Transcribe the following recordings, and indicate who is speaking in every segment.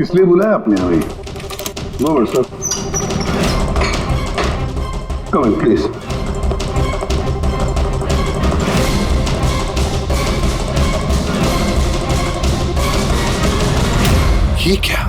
Speaker 1: किस लिए बुलाया आपने हमें? No sir, come in please.
Speaker 2: ये क्या?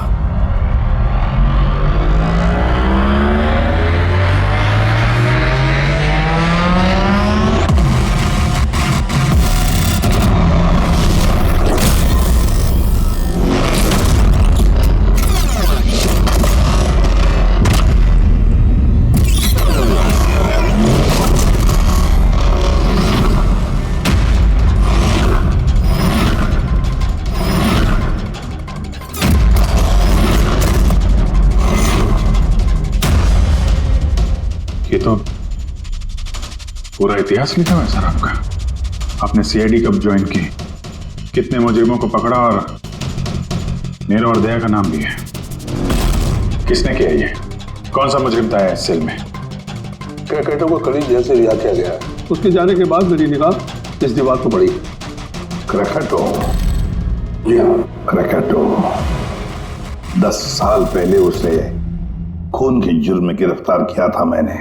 Speaker 3: ये तो पूरा इतिहास लिखा हुआ है सर आपका। आपने सीआईडी कब ज्वाइन की, कितने मुजरिमों को पकड़ा और नीरू और दया का नाम भी है। किसने किया ये? कौन सा मुजरिम था इस सेल में?
Speaker 1: क्रैकेटो को कड़ी जेल से रिहा किया गया। उसके जाने के बाद मेरी निगाह इस दीवार को पड़ी। क्रैकेटो, जी हाँ क्रैकेटो। 10 साल पहले उसे खून के जुर्म में गिरफ्तार किया था मैंने।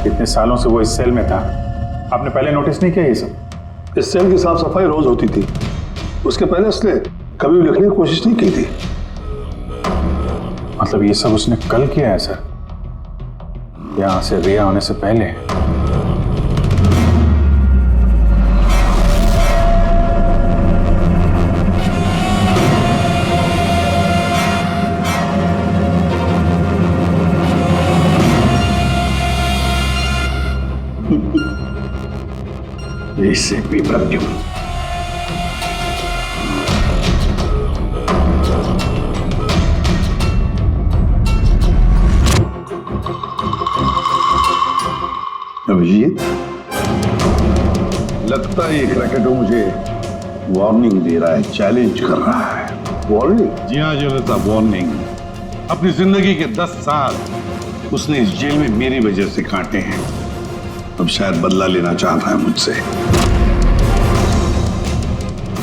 Speaker 3: इतने सालों से वो इस सेल में था, आपने पहले नोटिस नहीं किया ये सब?
Speaker 1: इस सेल की साफ सफाई रोज होती थी। उसके पहले उसने कभी भी लिखने की कोशिश नहीं की थी।
Speaker 3: मतलब ये सब उसने कल किया है सर, यहां से रिहा होने से पहले?
Speaker 1: इससे भी प्रत्युम अभिजीत, लगता है ये क्रैकेटो मुझे वार्निंग दे रहा है, चैलेंज कर रहा है। वार्निंग?
Speaker 4: जी हाँ जोलेता, वार्निंग। अपनी जिंदगी के 10 साल उसने इस जेल में मेरी वजह से काटे हैं।
Speaker 1: अब शायद बदला लेना चाहता है मुझसे।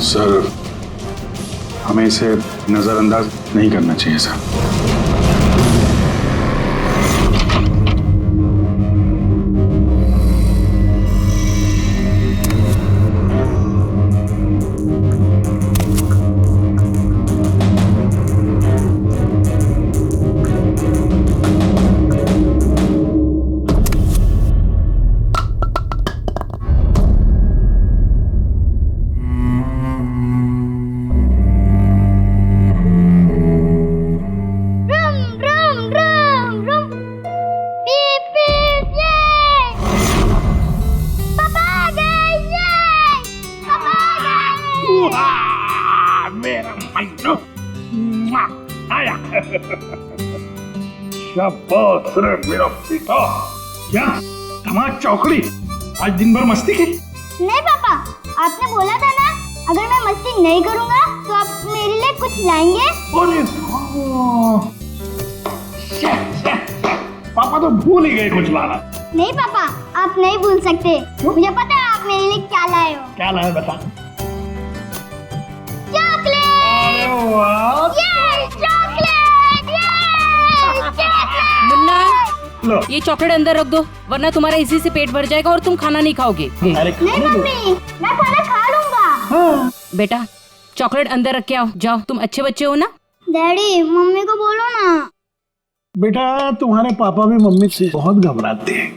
Speaker 3: सर, हमें इसे नजरअंदाज नहीं करना चाहिए सर।
Speaker 1: शाबाश रे मेरा बेटा। क्या धमाल चौकड़ी, आज दिन भर मस्ती की?
Speaker 5: नहीं पापा, आपने बोला था ना अगर मैं मस्ती नहीं करूंगा तो आप मेरे लिए कुछ लाएंगे।
Speaker 1: अरे पापा तो भूल ही गए कुछ लाना।
Speaker 5: नहीं पापा, आप नहीं भूल सकते। मुझे पता है आप मेरे लिए क्या लाए हो।
Speaker 1: क्या लाए बता।
Speaker 5: चॉकलेट।
Speaker 1: अरे वाह,
Speaker 5: ये चॉकलेट, ये चॉकलेट।
Speaker 6: मुन्ना,
Speaker 1: लो।
Speaker 6: ये चॉकलेट अंदर रख दो, वरना तुम्हारा इसी से पेट भर जाएगा और तुम खाना नहीं खाओगे।
Speaker 1: अरे
Speaker 5: नहीं मम्मी, मैं खाना खा लूंगा।
Speaker 1: हाँ।
Speaker 6: बेटा, चॉकलेट अंदर रख के आओ। जाओ, तुम अच्छे बच्चे हो ना।
Speaker 5: डैडी, मम्मी को बोलो ना।
Speaker 1: बेटा, तुम्हारे पापा भी मम्मी से बहुत घबराते हैं।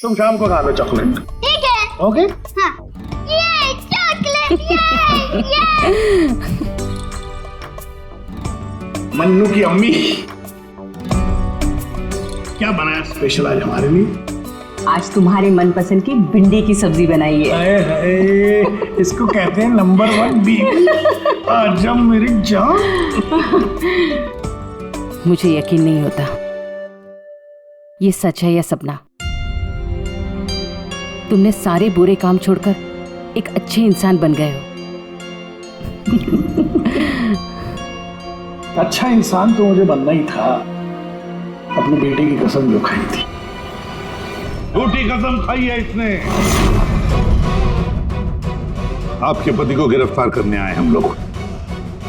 Speaker 1: तुम शाम को खा लो चॉकलेट।
Speaker 5: ठीक है।
Speaker 1: ओके।
Speaker 5: हाँ। ये चॉकलेट, ये।
Speaker 1: मन्नू की अम्मी, क्या बनाया स्पेशल आज हमारे लिए?
Speaker 7: आज तुम्हारे मनपसंद की भिंडी की सब्जी बनाई है।
Speaker 1: अरे अरे, इसको कहते हैं नंबर 1 बीवी। आजा मेरी जान।
Speaker 6: मुझे यकीन नहीं होता ये सच है या सपना। तुमने सारे बुरे काम छोड़कर एक अच्छे इंसान बन गए हो।
Speaker 1: अच्छा इंसान तो मुझे बनना ही था, अपने बेटे की कसम जो खाई थी।
Speaker 4: झूठी कसम खाई है इसने। आपके पति को गिरफ्तार करने आए हम लोग।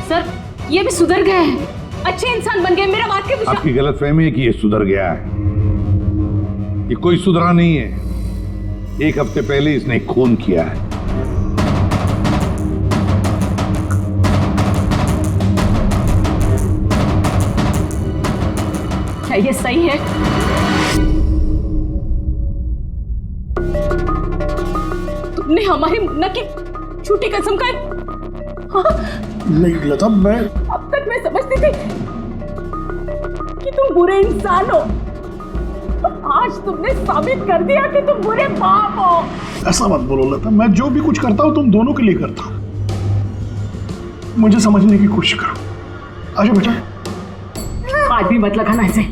Speaker 7: सर ये भी सुधर गए हैं, अच्छे इंसान बन गए, मेरा बात के विश्वास।
Speaker 4: आपकी गलतफहमी है कि ये सुधर गया है। ये कोई सुधरा नहीं है। एक हफ्ते पहले इसने खून किया है।
Speaker 7: क्या ये सही है? तुमने हमारी मुन्ना की झूठी कसम खाई? हाँ?
Speaker 1: नहीं लता, मैं
Speaker 7: अब तक मैं समझती थी कि तुम बुरे इंसान हो, आज तुमने साबित कर दिया कि तुम बुरे बाप हो।
Speaker 1: ऐसा मत बोलो लता, मैं जो भी कुछ करता हूँ तुम दोनों के लिए करता हूँ। मुझे समझने की कोशिश करो। आजा बेटा।
Speaker 7: आज भी मत लगाना ऐसे।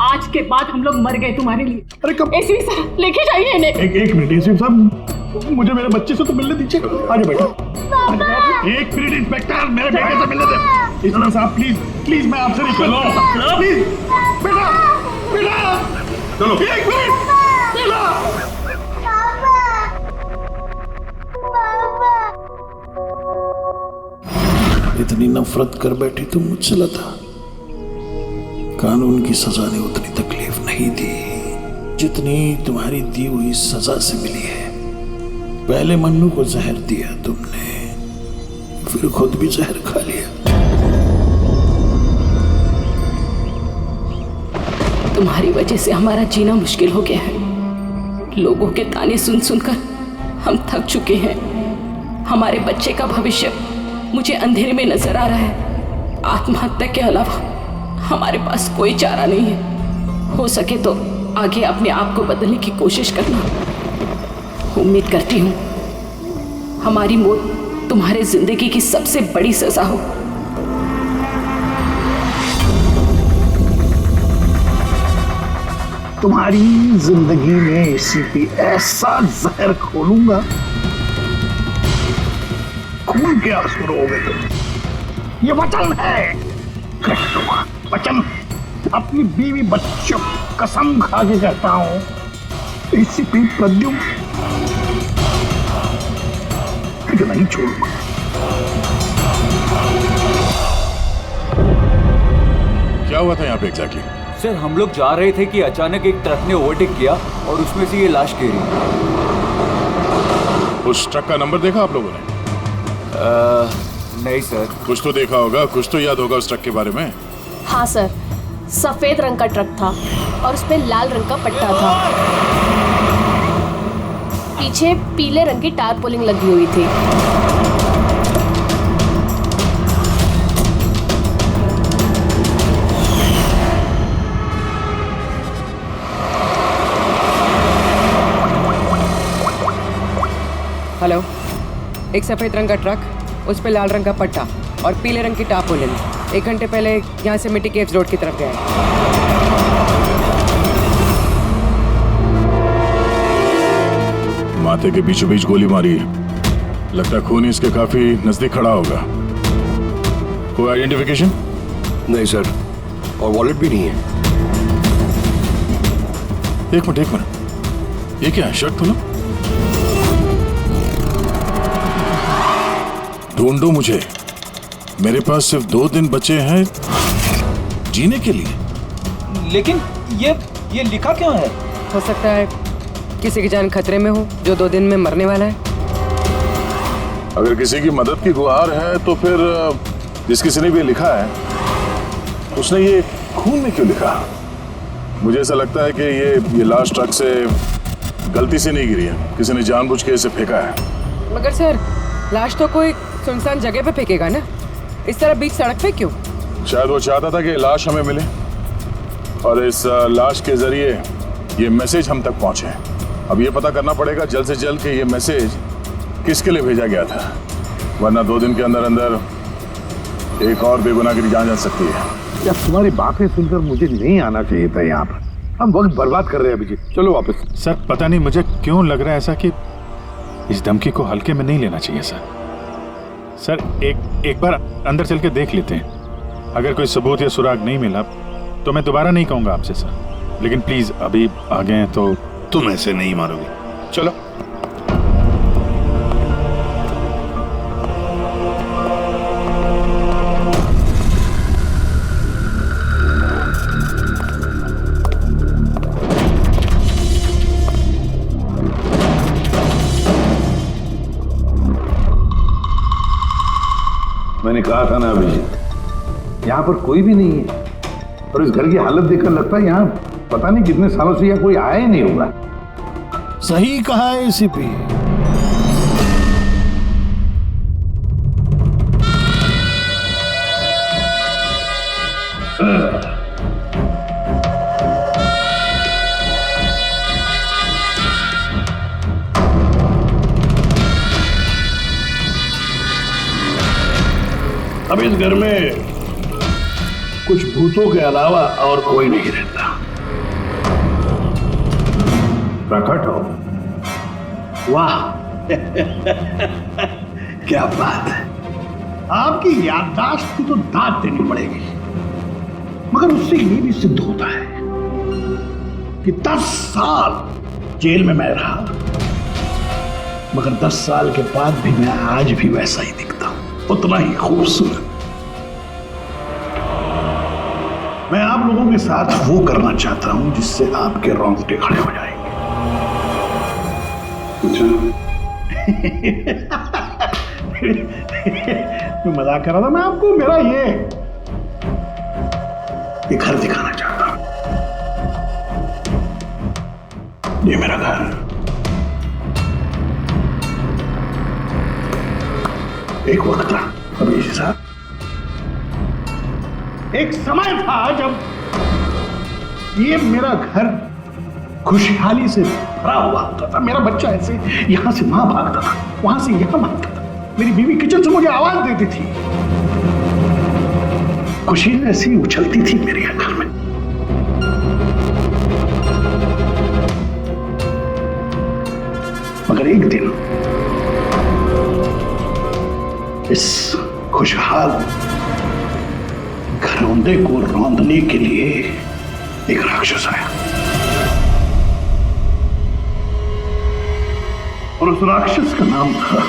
Speaker 7: आज के बाद हम लोग मर गए तुम्हारे लिए।
Speaker 1: अरे कब?
Speaker 7: एसीपी साहब लेके जाइए इन्हें।
Speaker 1: एक मिनट एसीपी साहब, मुझे मेरे बच्चे से तो मिलने दीजिए। आजा बेटा। एक मिनट इंस्पेक्टर, मेरे बेटे से मिलने दे। इंस्पेक्टर साहब प्लीज प्लीज, मैं आपसे रिक्वेस्ट करता हूं प्लीज। बेटा बेटा चलो, एक मिनट बेटा। इतनी नफरत कर बैठी तुम मुझसे लता। कानून की सजा ने उतनी तकलीफ नहीं दी जितनी तुम्हारी दी हुई सजा से मिली है। पहले मन्नू को जहर दिया तुमने, फिर खुद भी जहर खा लिया।
Speaker 6: तुम्हारी वजह से हमारा जीना मुश्किल हो गया है। लोगों के ताने सुन सुनकर हम थक चुके हैं। हमारे बच्चे का भविष्य मुझे अंधेरे में नजर आ रहा है। आत्महत्या के अलावा हमारे पास कोई चारा नहीं है। हो सके तो आगे अपने आप को बदलने की कोशिश करना। उम्मीद करती हूँ हमारी मौत तुम्हारे जिंदगी की सबसे बड़ी सजा हो।
Speaker 1: तुम्हारी जिंदगी में एसीपी ऐसा जहर खोलूंगा, खून के आंसू रोगे तुम। ये वचन है, वचन। अपनी बीवी बच्चों कसम खा के कहता हूं, एसीपी प्रद्युम्न तुझे नहीं छोड़ूंगा।
Speaker 3: क्या हुआ था यहाँ पे एग्जैक्टली?
Speaker 2: सर हम लोग जा रहे थे कि अचानक एक ट्रक ने ओवरटेक किया और उसमें से ये लाश गिरी।
Speaker 3: उस ट्रक का नंबर देखा आप लोगों ने?
Speaker 2: नहीं सर।
Speaker 3: कुछ तो देखा होगा, कुछ तो याद होगा उस ट्रक के बारे में।
Speaker 8: हाँ सर, सफेद रंग का ट्रक था और उस पे लाल रंग का पट्टा था। पीछे पीले रंग की टारपोलिंग लगी हुई थी।
Speaker 9: हेलो, एक सफेद रंग का ट्रक, उस पे लाल रंग का पट्टा और पीले रंग की टारपोलिन 1 घंटे पहले यहाँ से मिट्टी केव्स रोड की तरफ गए।
Speaker 3: माथे के बीचों बीच गोली मारी है। लगता है खून इसके काफी नजदीक खड़ा होगा। कोई आइडेंटिफिकेशन?
Speaker 1: नहीं सर, और वॉलेट भी नहीं है।
Speaker 3: एक मिनट, ये क्या है? शर्ट खोलो, ढूंढो मुझे। मेरे पास सिर्फ 2 दिन बचे हैं जीने के लिए।
Speaker 2: लेकिन ये लिखा क्यों है?
Speaker 9: हो सकता है किसी की जान खतरे में हो जो 2 दिन में मरने वाला है।
Speaker 3: अगर किसी की मदद की गुहार है तो फिर जिस किसी ने भी लिखा है उसने ये खून में क्यों लिखा? मुझे ऐसा लगता है कि ये लाश ट्रक से गलती से नहीं गिरी है, किसी ने जानबूझ के इसे फेंका है।
Speaker 9: मगर सर, लाश तो कोई सुनसान जगह पे फेंकेगा ना, इस तरह बीच सड़क पे क्यों?
Speaker 3: शायद वो चाहता था कि लाश हमें मिले और इस लाश के जरिए ये मैसेज हम तक पहुंचे। अब ये पता करना पड़ेगा जल्द से जल्द कि ये मैसेज किसके लिए भेजा गया था, वरना 2 दिन के अंदर अंदर एक और बेगुनाह की जान जा सकती है।
Speaker 4: जब तुम्हारी बातें सुनकर मुझे नहीं आना चाहिए था यहाँ पर। हम वक्त बर्बाद कर रहे हैं अभिजीत, चलो वापस।
Speaker 3: सर पता नहीं मुझे क्यों लग रहा है ऐसा कि इस धमकी को हल्के में नहीं लेना चाहिए। सर एक बार अंदर चल के देख लेते हैं। अगर कोई सबूत या सुराग नहीं मिला तो मैं दोबारा नहीं कहूंगा आपसे सर, लेकिन प्लीज अभी आ गए हैं तो।
Speaker 4: तुम ऐसे नहीं मारोगे, चलो।
Speaker 1: मैंने कहा था ना अभिजीत, यहाँ पर कोई भी नहीं है। और इस घर की हालत देखकर लगता है यहाँ पता नहीं कितने सालों से यहाँ कोई आया ही नहीं होगा।
Speaker 10: सही कहा है एसीपी।
Speaker 1: अब इस घर में कुछ भूतों के अलावा और कोई नहीं रहता। प्रकट हो। वाह क्या बात है। आपकी याददाश्त की तो दाद देनी पड़ेगी, मगर उससे ये भी सिद्ध होता है कि 10 साल जेल में मैं रहा, मगर 10 साल के बाद भी मैं आज भी वैसा ही दिखता हूं, उतना ही खूबसूरत। मैं आप लोगों के साथ वो करना चाहता हूं जिससे आपके रोंगटे खड़े हो जाएंगे। मैं मजाक कर रहा था। मैं आपको मेरा ये घर दिखाना चाहता हूं। ये मेरा घर। एक वक्त था अभिजीत साहब, एक समय था जब ये मेरा घर खुशहाली से भरा हुआ होता था। मेरा बच्चा ऐसे यहां से वहां भागता था, वहां से यहां भागता था। मेरी बीवी किचन से मुझे आवाज देती थी। खुशी ऐसी उछलती थी मेरे घर में। मगर एक दिन इस खुशहाल घरौंदे को रौंदने के लिए एक राक्षस आया, और उस राक्षस का नाम था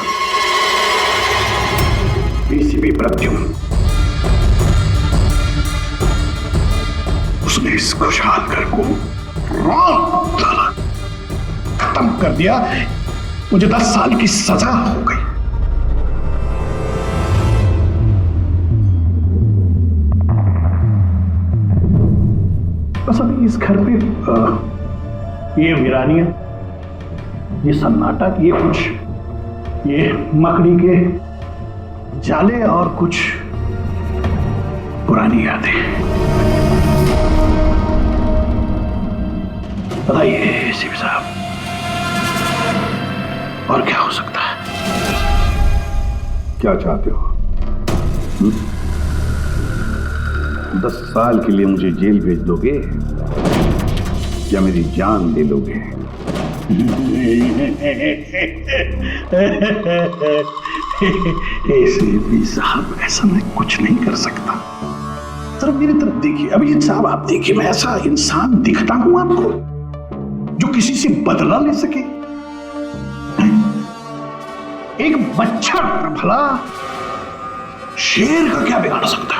Speaker 1: एसीपी प्रद्युम्न। उसने इस खुशहाल घर को रौंद डाला, खत्म कर दिया। मुझे 10 साल की सजा हो गई। बस अभी इस घर पे ये वीरानियां, ये सन्नाटा, ये कुछ ये मकड़ी के जाले और कुछ पुरानी यादें। बताइए एसीपी साहब, और क्या हो सकता है? क्या चाहते हो? 10 साल के लिए मुझे जेल भेज दोगे या मेरी जान ले लोगे? एसीपी साहब, ऐसा मैं कुछ नहीं कर सकता। सिर्फ मेरी तरफ देखिए। अभिजीत साहब, आप देखिए, मैं ऐसा इंसान दिखता हूं आपको जो किसी से बदला ले सके? एक बच्चा भला शेर का क्या बिगाड़ सकता?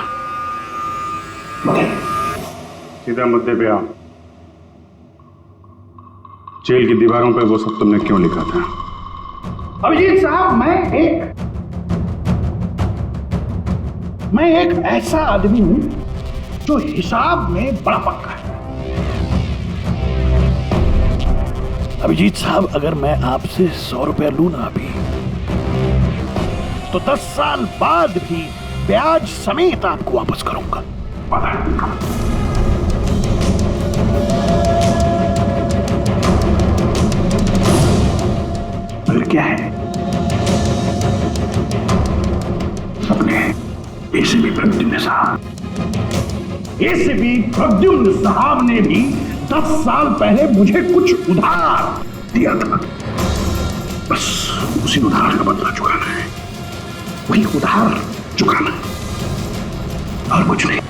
Speaker 3: सीधा मुद्दे पे आओ। जेल की दीवारों पे वो सब तुमने क्यों लिखा था?
Speaker 1: अभिजीत साहब, मैं एक ऐसा आदमी हूं जो हिसाब में बड़ा पक्का है। अभिजीत साहब, अगर मैं आपसे 100 रुपया लूं ना अभी, तो 10 साल बाद भी ब्याज समेत आपको वापस करूंगा। मगर क्या है, अपने एसीपी प्रद्युम्न साहब ने भी 10 साल पहले मुझे कुछ उधार दिया था। बस उसी उधार का बदला चुकाना है, वही उधार चुकाना है, और कुछ नहीं।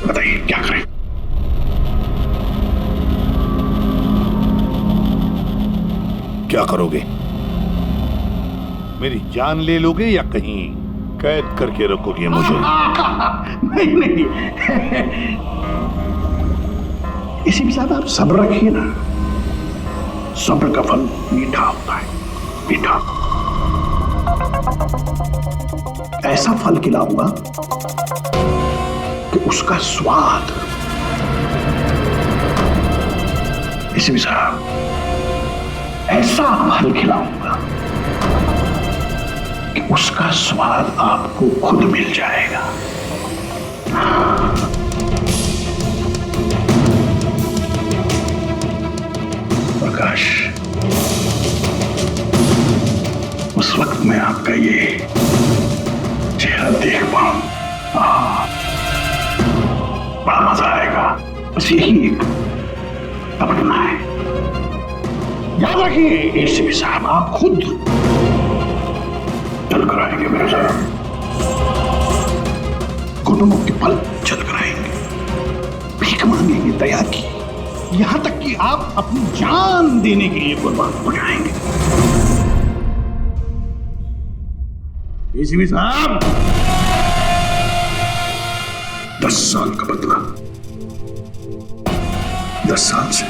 Speaker 1: बताइए क्या करें?
Speaker 4: क्या करोगे? मेरी जान ले लोगे या कहीं कैद करके रखोगे मुझे?
Speaker 1: नहीं नहीं, इसी साथ आप सब्र रखिए ना, सब्र का फल मीठा होता है, मीठा। ऐसा फल खिलाऊंगा कि उसका स्वाद, इसी साहब ऐसा फल खिलाऊंगा कि उसका स्वाद आपको खुद मिल जाएगा। प्रकाश, उस वक्त मैं आपका ये चेहरा देख पाऊं, बड़ा मजा आएगा। बस यही एक तमन्ना है। याद रखिए एसीपी साहब, आप खुद चल कर आएंगे मेरे साथ, घुटनों के पल चल कर आएंगे, भीख मांगेंगे दया की, यहां तक कि आप अपनी जान देने के लिए कुर्बान हो जाएंगे। एसीपी साहब, 10 साल का बदला, 10 साल से।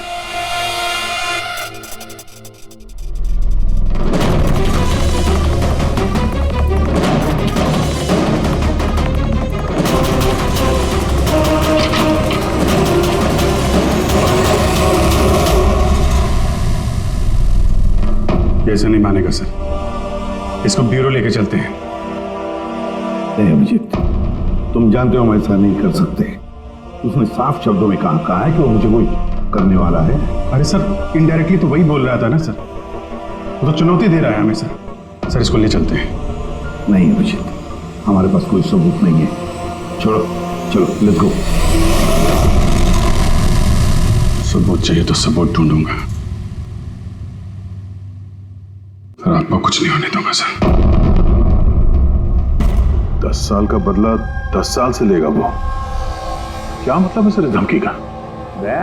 Speaker 3: ऐसा नहीं मानेगा सर, इसको ब्यूरो लेके चलते हैं।
Speaker 1: नहीं अभिजीत, तुम जानते हो हम ऐसा नहीं कर सकते। उसने साफ शब्दों में कहा है कि वो मुझे कोई करने वाला है।
Speaker 3: अरे सर, इनडायरेक्टली तो वही बोल रहा था ना सर, वो तो चुनौती दे रहा है हमें सर। सर इसको ले चलते हैं।
Speaker 1: नहीं अभिजीत, हमारे पास कोई सबूत नहीं है। छोड़ो, चलो लेट्स गो।
Speaker 3: सबूत चाहिए तो सबूत ढूंढूंगा, और आपको कुछ नहीं होने दूंगा सर।
Speaker 1: 10 साल का बदला 10 साल से लेगा वो? क्या मतलब है सर धमकी का?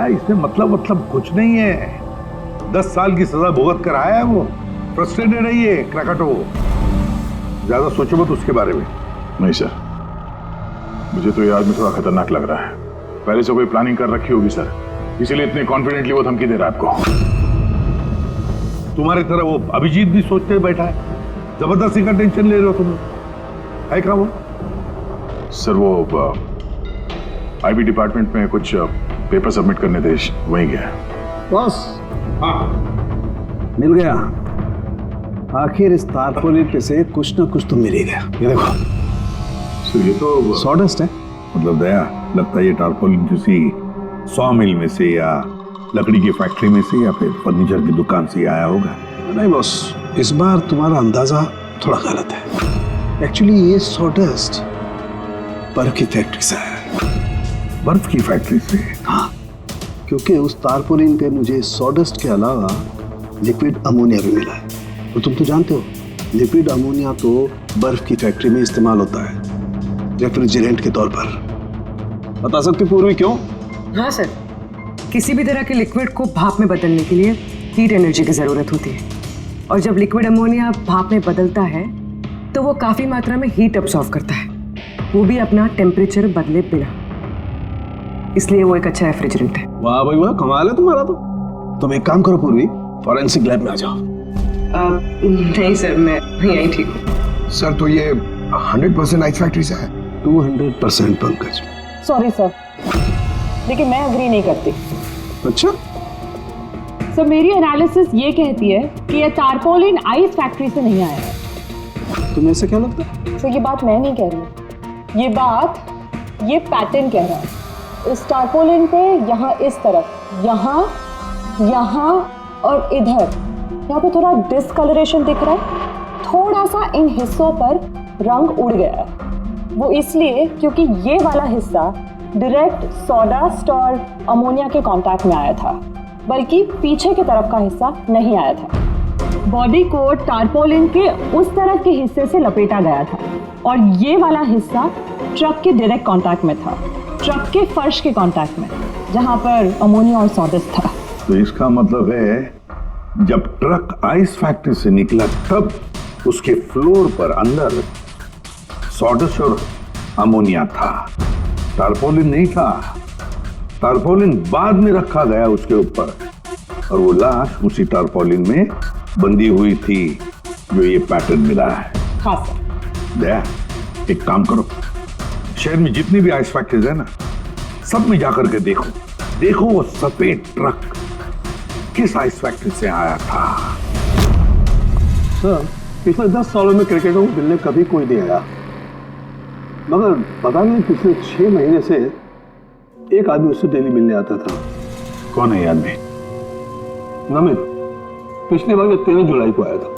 Speaker 4: इसमें मतलब कुछ नहीं है। 10 साल की सजा भुगत कर आया है वो। फ्रस्ट्रेटेड है ये क्रैकाटो। ज्यादा सोचो मत उसके बारे में।
Speaker 3: नहीं सर, मुझे तो ये आदमी थोड़ा खतरनाक लग रहा है। पहले से कोई प्लानिंग कर रखी होगी सर, इसीलिए इतने कॉन्फिडेंटली वो धमकी दे रहा है आपको।
Speaker 4: तुम्हारी तरह वो अभिजीत भी सोचते बैठा है। जबरदस्ती का टेंशन ले रहे हो तुम। है क्या वो?
Speaker 3: सर वो आईबी डिपार्टमेंट में कुछ पेपर सबमिट करने थे, वहीं गया।
Speaker 10: बॉस, हाँ मिल गया। आखिर इस तारपोलिन पे से कुछ ना कुछ तो मिल ही गया। ये देखो
Speaker 1: सर, ये तो
Speaker 10: सॉडस्ट है।
Speaker 1: मतलब दया, लगता है ये टारपोलिन किसी सॉ मिल में से या लकड़ी की फैक्ट्री में से या फिर फर्नीचर की दुकान से आया होगा।
Speaker 10: नहीं बॉस, इस बार तुम्हारा अंदाजा थोड़ा गलत है। एक्चुअली ये सॉडस्ट बर्फ की फैक्ट्री से है।
Speaker 1: बर्फ की फैक्ट्री से?
Speaker 10: हाँ, क्योंकि उस तारपोलिन पे मुझे सॉडस्ट के अलावा लिक्विड अमोनिया भी मिला है। और तुम तो जानते हो, लिक्विड अमोनिया तो बर्फ की फैक्ट्री में इस्तेमाल होता है रेफ्रिजरेंट के तौर पर। बता सकते पूर्वी क्यों?
Speaker 9: हाँ सर, किसी भी तरह के लिक्विड को भाप में बदलने के लिए हीट एनर्जी की ज़रूरत होती है, और जब लिक्विड अमोनिया भाप में बदलता है तो वो काफ़ी मात्रा में हीट अब्सॉर्ब करता है, वो भी अपना टेम्परेचर बदले बिना। इसलिए वो एक अच्छा रेफ्रिजरेंट है।
Speaker 10: वाह भाई वाह, कमाल है तुम्हारा। तो तुम एक काम करो पूर्वी, फॉरेंसिक लैब में आ जाओ।
Speaker 9: नहीं सर, मैं यहीं ठीक हूँ।
Speaker 11: सर तो ये 100% आइस फैक्ट्री से है?
Speaker 10: 200% पंकज।
Speaker 7: सॉरी सर, लेकिन मैं अग्री नहीं करती।
Speaker 10: अच्छा
Speaker 7: सर, मेरी एनालिसिस ये कहती है कि ये टारपोलिन आइस फैक्ट्री से नहीं आया है।
Speaker 10: तुम्हें ऐसा क्या लगता है?
Speaker 7: सर ये बात मैं नहीं कह रही, ये बात ये पैटर्न कह रहा है। इस टारपोलिन पे यहाँ इस तरफ, यहाँ यहाँ और इधर, यहाँ पे थोड़ा डिस्कलरेशन दिख रहा है। थोड़ा सा इन हिस्सों पर रंग उड़ गया है। वो इसलिए क्योंकि ये वाला हिस्सा डायरेक्ट सॉडास्ट और अमोनिया के कांटेक्ट में आया था, बल्कि पीछे की तरफ का हिस्सा नहीं आया था। बॉडी को टारपोलिन के उस तरफ के हिस्से से लपेटा गया था और ये वाला हिस्सा ट्रक के डायरेक्ट कांटेक्ट में था, ट्रक के फर्श के कांटेक्ट में, जहां पर अमोनिया और सॉडस्ट था।
Speaker 1: तो इसका मतलब है
Speaker 4: जब ट्रक आइस फैक्ट्री से निकला तब उसके फ्लोर पर अंदर सॉडस्ट और अमोनिया था, टारपोलिन नहीं था। टारपोलिन बाद में रखा गया उसके ऊपर और वो लाश उसी टारपोलिन में बंधी हुई थी जो ये पैटर्न मिला है।
Speaker 7: हाँ सर।
Speaker 4: दया, एक काम करो, शहर में जितनी भी आइस फैक्ट्रीज है ना, सब में जाकर के देखो देखो वो सफेद ट्रक किस आइस फैक्ट्री से आया था।
Speaker 10: सर, पिछले 10 सालों में क्रिकेटरों को मिलने कभी कोई नहीं आया, मगर पता नहीं पिछले 6 महीने से एक आदमी उससे डेली मिलने आता था।
Speaker 3: कौन है ये आदमी?
Speaker 10: नमित, पिछले बार 13 जुलाई को आया था।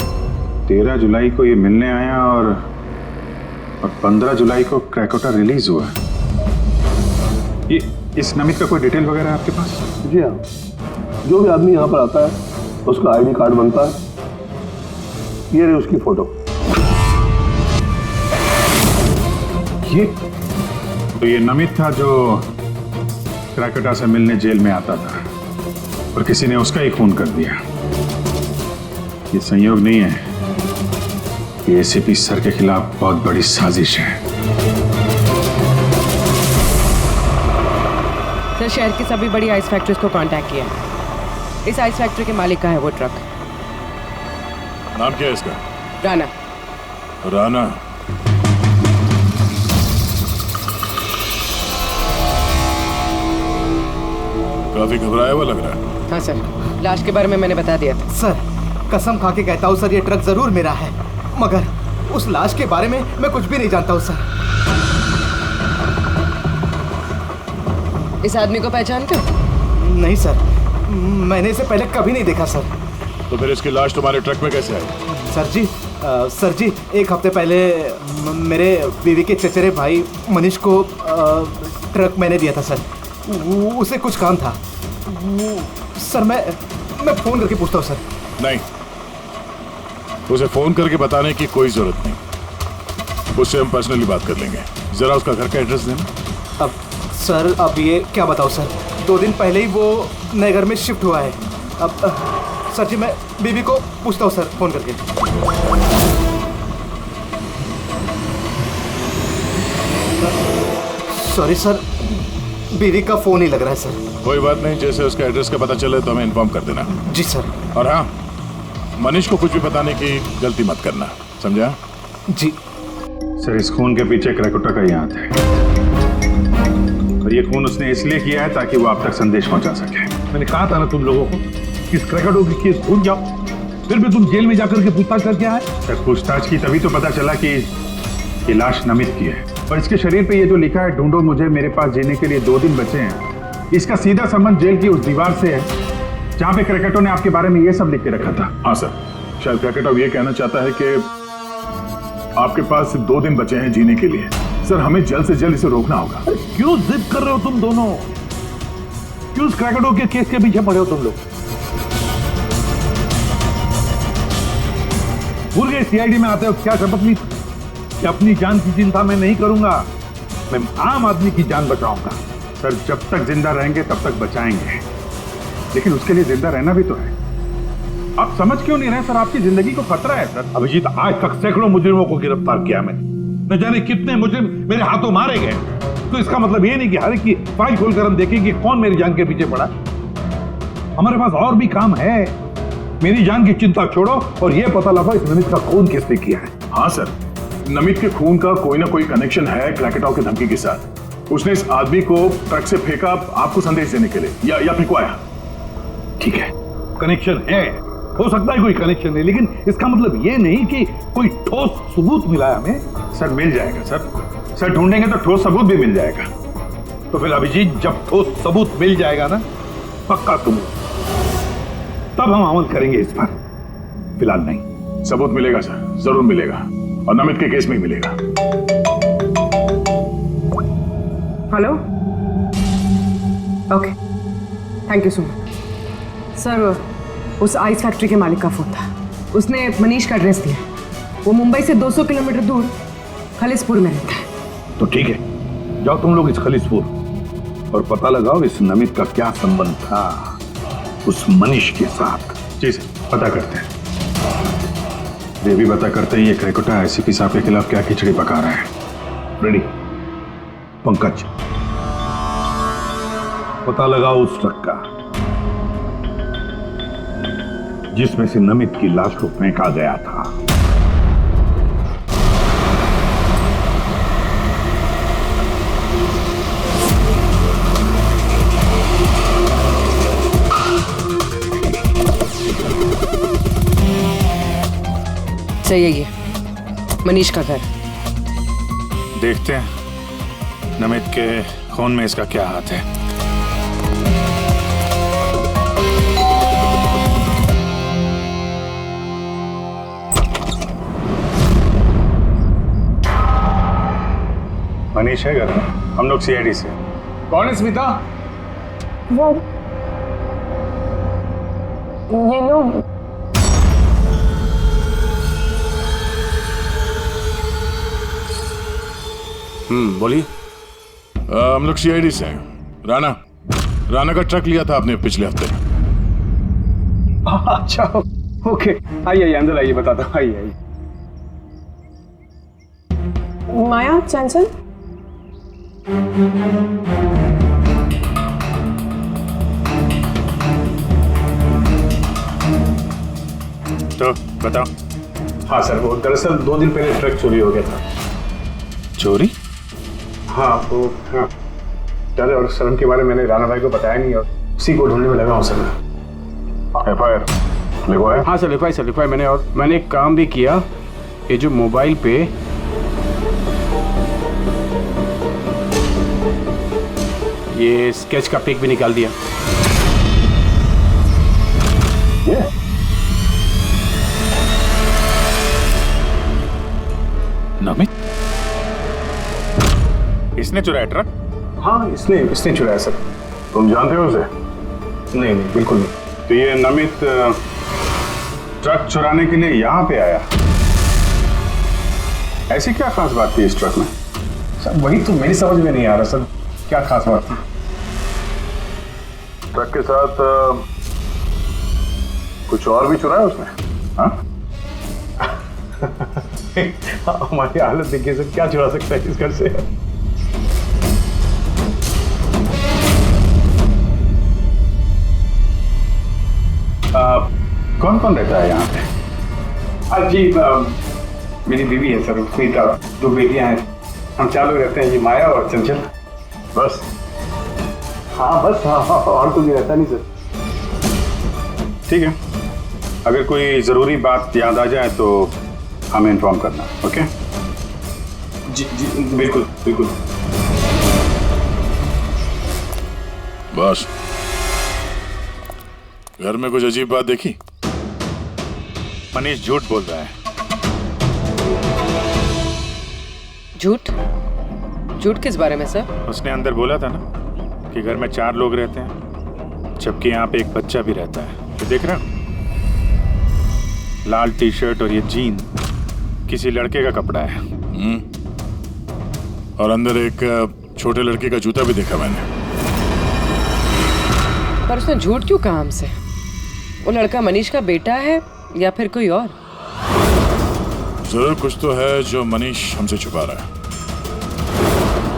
Speaker 3: 13 जुलाई को ये मिलने आया और 15 जुलाई को क्रैकोटा रिलीज हुआ। ये इस नमित का कोई डिटेल वगैरह है आपके पास?
Speaker 10: जी हाँ, जो भी आदमी यहाँ पर आता है उसका आईडी कार्ड बनता है। ये रही उसकी फोटो।
Speaker 3: ये तो ये नमित था जो क्रैकोटा से मिलने जेल में आता था और किसी ने उसका ही खून कर दिया। ये संयोग नहीं है, ये एसीपी सर के खिलाफ बहुत बड़ी साजिश है।
Speaker 9: सर, शहर की सभी बड़ी आइस फैक्ट्रीज को कांटेक्ट किया। इस आइस फैक्ट्री के मालिक का है वो ट्रक।
Speaker 3: नाम क्या है इसका?
Speaker 9: राणा।
Speaker 3: राणा। काफी घबराया हुआ लग रहा है।
Speaker 9: हाँ सर, लाश के बारे में मैंने बता दिया था।
Speaker 12: सर, कसम खा के कहता हूँ सर, ये ट्रक जरूर मेरा है, मगर उस लाश के बारे में मैं कुछ भी नहीं जानता हूँ सर।
Speaker 9: इस आदमी को पहचानते हो?
Speaker 12: नहीं सर, मैंने इसे पहले कभी नहीं देखा सर।
Speaker 3: तो फिर इसकी लाश तुम्हारे ट्रक में कैसे आई?
Speaker 12: सर जी, एक हफ्ते पहले मेरे बीवी के चचेरे भाई मनीष को ट्रक मैंने दिया था सर। उसे कुछ काम था। सर मैं फोन करके पूछता हूँ सर।
Speaker 3: नहीं, उसे फोन करके बताने की कोई जरूरत नहीं, उससे हम पर्सनली बात कर लेंगे। जरा उसका घर का एड्रेस देना।
Speaker 12: अब सर, अब ये क्या बताऊँ सर, 2 दिन पहले ही वो नए घर में शिफ्ट हुआ है। अब सर जी, मैं बीवी को पूछता हूँ सर फोन करके। सॉरी सर, बीवी का फोन ही लग रहा है सर।
Speaker 3: कोई बात नहीं, जैसे उसका एड्रेस का पता चले तो हमें इन्फॉर्म कर देना।
Speaker 12: जी सर।
Speaker 3: और हाँ, मनीष को कुछ भी बताने की गलती मत करना, समझा?
Speaker 12: जी
Speaker 3: सर, इस खून के पीछे क्रैकोटा का ही हाथ है और ये खून उसने इसलिए किया है ताकि वो आप तक संदेश पहुंचा सके।
Speaker 4: मैंने कहा था ना तुम लोगों को, इस क्रैकोटा की केस भूल जाओ, फिर भी तुम जेल में जाकर के पूछताछ करके आए।
Speaker 3: सर, पूछताछ की तभी तो पता चला कि ये लाश नमित की है और इसके शरीर पे ये जो लिखा है, ढूंढो मुझे, मेरे पास जीने के लिए 2 दिन बचे हैं, इसका सीधा संबंध जेल की उस दीवार से है जहां पे क्रैकोटा ने आपके बारे में ये सब लिख के रखा था। हाँ सर, शायद क्रैकोटा ये कहना चाहता है कि आपके पास सिर्फ 2 दिन बचे हैं जीने के लिए। सर, हमें जल्द से जल्द इसे रोकना होगा।
Speaker 4: क्यों जिद कर रहे हो तुम दोनों? क्यों इस क्रैकोटा के केस के पीछे पड़े हो तुम लोग? भूल गए सीआईडी में आते हो क्या शपथ ली कि अपनी जान की चिंता मैं नहीं करूंगा, मैं आम आदमी की जान बचाऊंगा।
Speaker 3: सर, जब तक जिंदा रहेंगे तब तक बचाएंगे, लेकिन उसके लिए जिंदा रहना भी तो है।
Speaker 4: आप समझ क्यों नहीं रहे सर? आपकी जिंदगी को खतरा है सर। अभिजीत, आज तक सैकड़ों मुजरिमों को गिरफ्तार किया मैंने, न जाने कितने मुजरिम मेरे हाथों मारे गए। तो इसका मतलब ये नहीं कि हर एक की फाइल खोलकर हम देखेंगे कौन मेरी जान के पीछे पड़ा। हमारे पास और भी काम है। मेरी जान की चिंता छोड़ो और ये पता लगाओ इस नमित का खून किसने किया है।
Speaker 3: हाँ सर, नमित के खून का कोई ना कोई कनेक्शन है क्रैकोटा की धमकी के साथ। उसने इस आदमी को ट्रक से फेंका आपको संदेश देने के लिए, या फिंकवाया।
Speaker 4: ठीक है, कनेक्शन है, हो सकता है कोई कनेक्शन है, लेकिन इसका मतलब ये नहीं कि कोई ठोस सबूत मिला है हमें।
Speaker 3: सर, मिल जाएगा सर, ढूंढेंगे तो ठोस सबूत भी मिल जाएगा।
Speaker 4: तो फिर अभिजीत, जब ठोस सबूत मिल जाएगा ना, पक्का सबूत, तब हम अमल करेंगे इस पर, फिलहाल नहीं।
Speaker 3: सबूत मिलेगा सर, जरूर मिलेगा, और नमित के केस में ही मिलेगा।
Speaker 9: Hello, okay, thank you so much. Sir, उस आइस फैक्ट्री के मालिक का फोन था, उसने मनीष का एड्रेस दिया। वो मुंबई से 200 किलोमीटर दूर खलिसपुर में रहता है।
Speaker 4: तो ठीक है, जाओ तुम लोग इस खलिसपुर और पता लगाओ इस नमित का क्या संबंध था उस मनीष के साथ।
Speaker 3: जी सर। पता करते हैं। ये भी पता करते हैं ये क्रेकोटा आईसीपी साहब के खिलाफ क्या खिचड़ी पका रहा है।
Speaker 4: रेडी पंकज, पता लगाओ उस ट्रक का जिसमें से नमित की लाश को फेंका गया था।
Speaker 9: सही है, ये मनीष का घर।
Speaker 3: देखते हैं नमित के खून में इसका क्या हाथ है। मनीष है घर में, हम लोग सीआईडी से।
Speaker 2: कौन है स्मिता?
Speaker 7: वो ये लोग
Speaker 2: बोलिए।
Speaker 13: हम लोग सीआईडी से हैं। राणा का ट्रक लिया था आपने पिछले हफ्ते।
Speaker 3: अच्छा ओके, आइए अंदर आइए, बताता हूँ। आइए।
Speaker 7: माया, चंचल,
Speaker 3: तो बताओ। हाँ सर, वो दरअसल 2 दिन पहले ट्रक चोरी हो गया था। चोरी? हाँ वो हाँ चले, और सर उनके बारे में मैंने राणा भाई को बताया नहीं और उसी को ढूंढने में लगा हूँ सर।
Speaker 1: FIR लिखवाया?
Speaker 2: हाँ सर लिखवाई मैंने, और मैंने एक काम भी किया। ये जो मोबाइल पे ये स्केच का पिक भी निकाल दिया।
Speaker 1: ये
Speaker 3: नमित इसने चुराया ट्रक? हाँ इसने चुराया सर।
Speaker 1: तुम जानते हो उसे?
Speaker 3: नहीं बिल्कुल नहीं। तो ये नमित ट्रक चुराने के लिए यहाँ पे आया, ऐसी क्या खास बात थी इस ट्रक में? सर वही तो मेरी समझ में नहीं आ रहा सर, क्या खास बात थी?
Speaker 1: ट्रक के साथ कुछ और भी चुराया उसने?
Speaker 3: हाँ हमारी हालत देखिए सर, क्या चुरा सकता है इस घर से? कौन कौन रहता है यहाँ पे?
Speaker 2: जी मेरी बीवी है सर स्मिता, 2 बेटियां हैं, हम 4 लोग रहते हैं, ये माया और चंचल।
Speaker 1: बस?
Speaker 2: हाँ बस, हाँ और कोई रहता नहीं सर।
Speaker 3: ठीक है, अगर कोई जरूरी बात याद आ जाए तो हमें इन्फॉर्म करना। ओके
Speaker 2: जी बिल्कुल।
Speaker 13: बस घर में कुछ अजीब बात देखी?
Speaker 3: मनीष झूठ बोल रहा है।
Speaker 9: झूठ किस बारे में सर?
Speaker 3: उसने अंदर बोला था ना कि घर में 4 लोग रहते हैं, जबकि यहाँ पे एक बच्चा भी रहता है। तो देख रहे हो, लाल टी-शर्ट और ये जीन किसी लड़के का कपड़ा है।
Speaker 13: और अंदर एक छोटे लड़के का जूता भी देखा मैंने।
Speaker 9: पर उसने झूठ क्यों कहा हमसे? वो लड़का मनीष का बेटा है या फिर कोई और?
Speaker 13: जरूर कुछ तो है जो मनीष हमसे छुपा रहा है।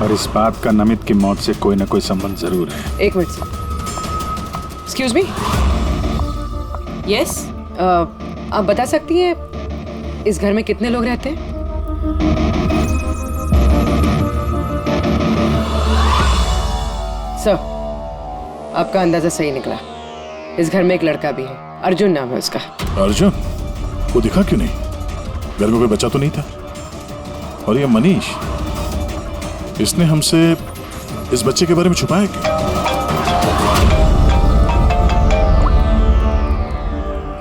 Speaker 3: और इस बात का नमित की मौत से कोई ना कोई संबंध जरूर है।
Speaker 9: एक minute sir, excuse me.
Speaker 6: Yes,
Speaker 9: आप बता सकती हैं इस घर में कितने लोग रहते हैं? सर, आपका अंदाजा सही निकला। इस घर में एक लड़का भी है, अर्जुन नाम है उसका।
Speaker 13: अर्जुन? वो दिखा क्यों नहीं? घर में कोई बच्चा तो नहीं था? और ये मनीष, इसने हमसे इस बच्चे के बारे में छुपाया क्यों?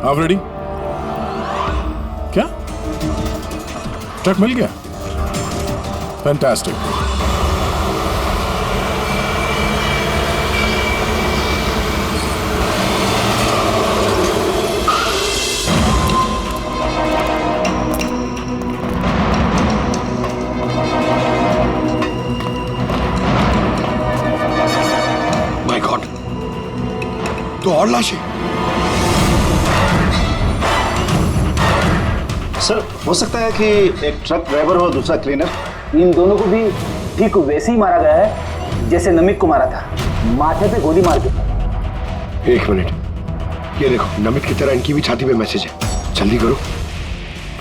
Speaker 13: आप रेडी? क्या ट्रक मिल गया? फैंटास्टिक।
Speaker 11: माय गॉड, तो और लाशें।
Speaker 10: सर हो सकता है कि एक ट्रक ड्राइवर और दूसरा क्लीनर।
Speaker 12: इन दोनों को भी ठीक वैसे ही मारा गया है जैसे नमित को मारा था, माथे पे गोली मार के।
Speaker 11: एक मिनट, ये देखो नमित की तरह इनकी भी छाती पे मैसेज है। जल्दी करो,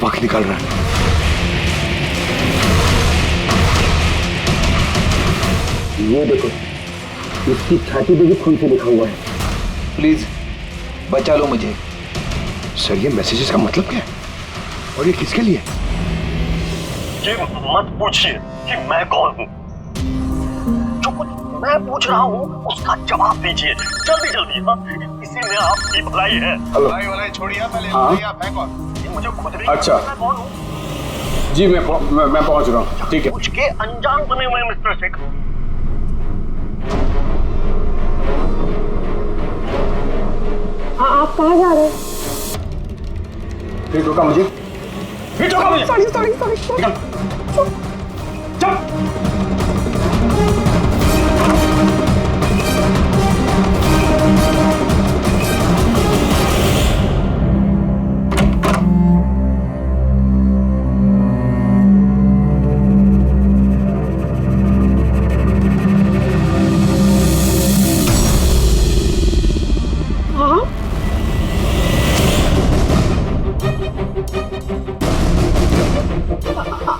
Speaker 11: वक्त निकाल रहा है।
Speaker 12: ये देखो, इसकी छाती पे भी खून से लिखा हुआ है।
Speaker 11: प्लीज बचा लो मुझे। सर ये मैसेजेस का मतलब क्या है और ये किसके लिए?
Speaker 14: ये मत पूछिए कि मैं कौन हूँ। जो कुछ मैं पूछ रहा हूँ उसका जवाब दीजिए जल्दी जल्दी। हाँ, इसी में आपकी भलाई है।
Speaker 3: भलाई छोड़िए पहले।
Speaker 14: हाँ?
Speaker 3: आप हैं कौन?
Speaker 14: मुझे खुद भी
Speaker 3: अच्छा।
Speaker 14: मैं कौन हूँ?
Speaker 3: जी मैं पहुंच रहा हूँ। ठीक है।
Speaker 14: कुछ के अनजान बने हुए मिस्टर शेख।
Speaker 7: आप कहाँ जा रहे हैं?
Speaker 3: फिर रोका मुझे।
Speaker 7: सॉरी।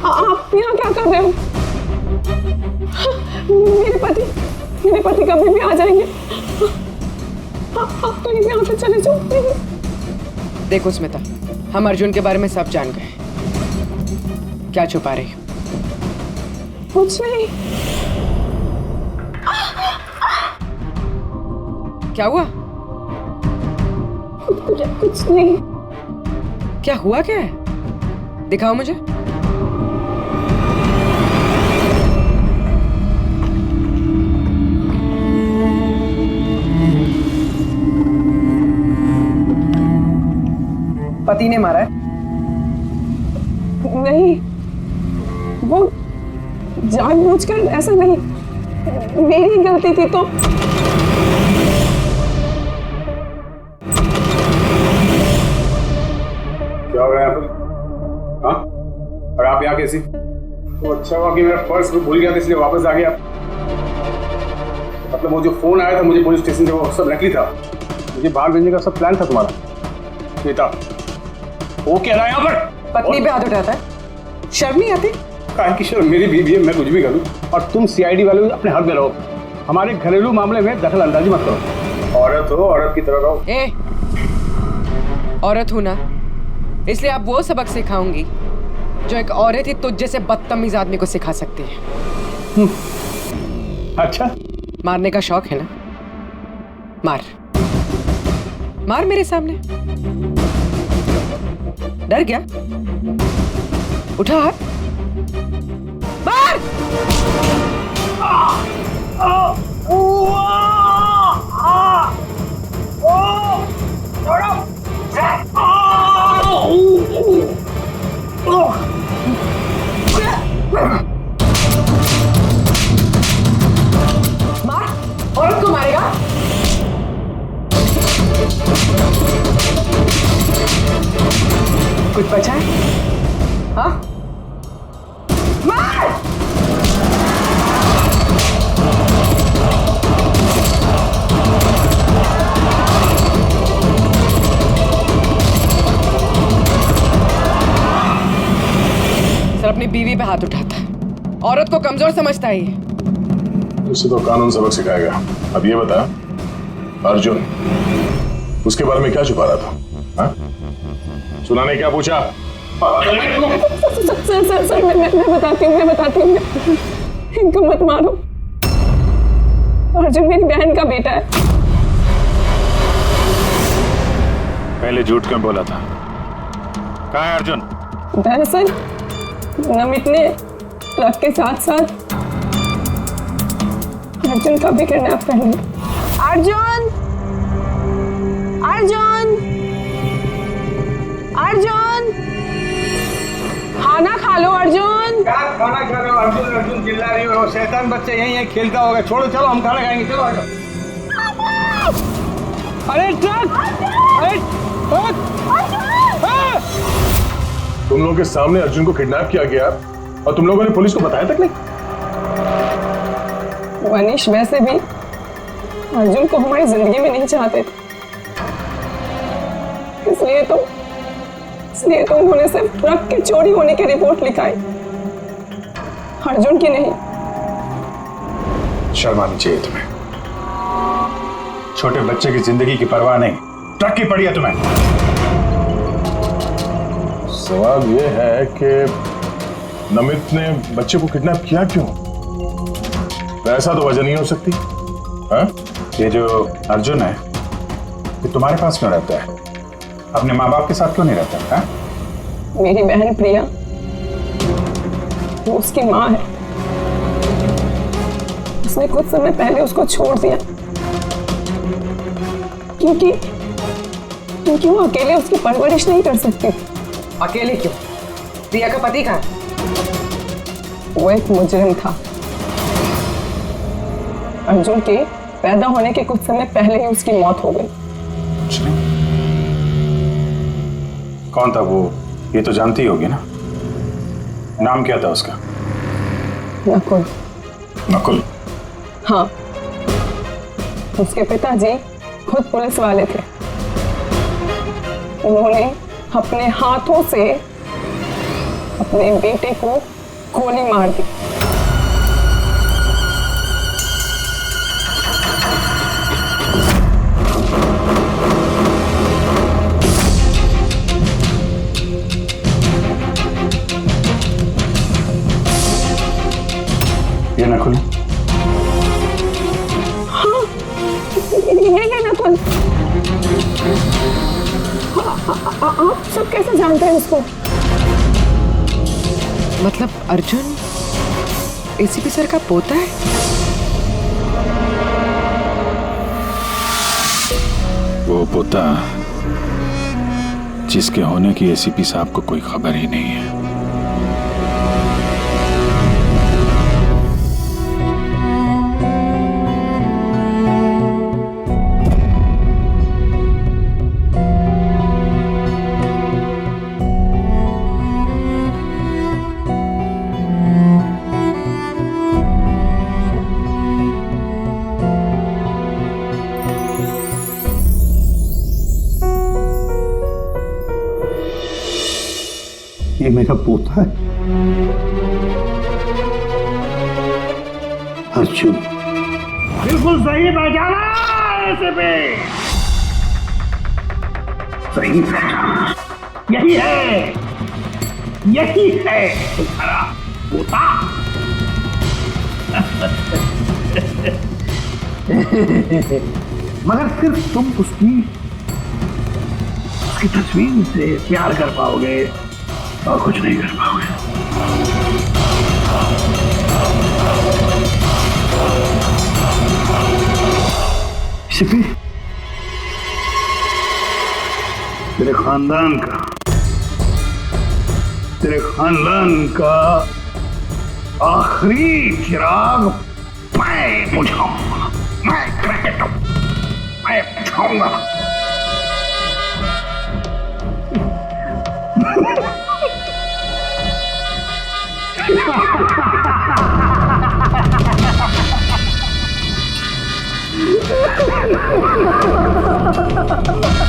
Speaker 7: आप यहाँ क्या कर रहे हो? मेरे पति कभी भी आ जाएंगे। आप तो यहाँ से चले जाओ।
Speaker 9: देखो स्मिता, हम अर्जुन के बारे में सब जान गए। क्या छुपा रही हो?
Speaker 7: कुछ नहीं।
Speaker 9: क्या हुआ?
Speaker 7: कुछ नहीं।
Speaker 9: क्या हुआ क्या है? दिखाओ मुझे। पति ने मारा है?
Speaker 7: नहीं, वो जानबूझकर ऐसा नहीं, मेरी गलती थी। तो
Speaker 2: क्या हो रहा है यहाँ पर? हाँ? और आप यहाँ कैसी? तो अच्छा हुआ कि मेरा पर्स भूल गया था इसलिए वापस आ गया। मतलब वो जो फोन आया था मुझे पुलिस स्टेशन से, वो सब नकली था। मुझे बाहर भेजने का सब प्लान था तुम्हारा। बेटा वो कह रहा है यहाँ पर
Speaker 9: पत्नी पे हाथ उठाता है, शर्म नहीं आती?
Speaker 2: काहे की शर्म? मेरी बीवी है, मैं कुछ भी करूँ। और तुम सीआईडी वाले अपने हक में रहो, हमारे घरेलू मामले में दखल अंदाजी मत करो। औरत हो, औरत की तरह रहो।
Speaker 9: ए, औरत हूं ना, इसलिए आप वो सबक सिखाऊंगी जो एक औरत ही तुझ जैसे बदतमीज आदमी को सिखा सकती है।
Speaker 2: अच्छा,
Speaker 9: मारने का शौक है ना? मार मार मेरे सामने। डर गया? उठा हाथ, मार। मार, औरत को मारेगा? कुछ बचा है? हाँ? मार! सर अपनी बीवी पे हाथ उठाता है, औरत को कमजोर समझता है ये।
Speaker 13: उसे तो कानून सबक सिखाएगा। अब ये बता, अर्जुन उसके बारे में क्या छुपा रहा था? हाँ? सुनाने क्या पूछा?
Speaker 7: सर मैं बताती हूँ। इनको मत मारो। अर्जुन मेरी बहन का बेटा है।
Speaker 3: पहले झूठ क्यों बोला था? कहाँ है अर्जुन?
Speaker 7: दरअसल नमित ने ट्रक के साथ साथ अर्जुन का भी किडनैप कर लिया। अर्जुन! खाना खा लो अर्जुन।
Speaker 2: क्या खाना खा रहे हो? अर्जुन चिल्ला रही हो। शैतान बच्चा यहीं खेलता होगा। छोड़ो, चलो हम खाना खाएंगे। चलो आ जाओ। अरे ट्रक! अरे ट्रक!
Speaker 15: तुम लोगों के सामने अर्जुन को किडनैप किया गया और तुम लोगों ने पुलिस को बताया तक नहीं।
Speaker 7: मनीष वैसे भी अर्जुन को हमारी जिंदगी में नहीं चाहते थे, इसलिए तो उन्होंने सिर्फ ट्रक के चोरी होने की रिपोर्ट लिखाई, अर्जुन की नहीं।
Speaker 3: शर्म आनी चाहिए तुम्हें। छोटे बच्चे की जिंदगी की परवाह नहीं, ट्रक की पड़ी है तुम्हें।
Speaker 15: सवाल यह है कि नमित ने बच्चे को किडनैप किया क्यों? ऐसा तो वजह नहीं हो सकती। हाँ?
Speaker 3: ये जो अर्जुन है ये तुम्हारे पास क्यों रहता है? अपने माँ बाप के साथ क्यों नहीं रहता है?
Speaker 7: मेरी बहन प्रिया, वो उसकी माँ है। उसने कुछ समय पहले उसको छोड़ दिया क्योंकि वो अकेले उसकी परवरिश नहीं कर सकती।
Speaker 9: अकेले क्यों? प्रिया का पति कहाँ है?
Speaker 7: वो एक मुजरिम था। अर्जुन के पैदा होने के कुछ समय पहले ही उसकी मौत हो गई।
Speaker 3: कौन था वो? ये तो जानती होगी ना। नाम क्या था उसका?
Speaker 7: नकुल।
Speaker 3: नकुल?
Speaker 7: हाँ, उसके पिताजी खुद पुलिस वाले थे। उन्होंने अपने हाथों से अपने बेटे को गोली मार दी।
Speaker 3: ये नकुल?
Speaker 7: हाँ, ये नकुल। आप सब कैसे जानते हैं उसको?
Speaker 9: मतलब अर्जुन एसीपी सर का पोता है?
Speaker 3: वो पोता जिसके होने की एसीपी साहब को कोई खबर ही नहीं है।
Speaker 1: ये मेरा पोता है अर्जुन।
Speaker 2: बिल्कुल सही पहचाना ऐसे पे, सही पहचाना। यही है तुम्हारा पोता। मगर सिर्फ तुम उसकी तस्वीर से प्यार कर पाओगे और कुछ नहीं कर पाओगे। शिफी, तेरे खानदान का आखिरी चिराग मैं बुझाऊंगा। मैं बुझाऊंगा। Ha ha ha ha ha!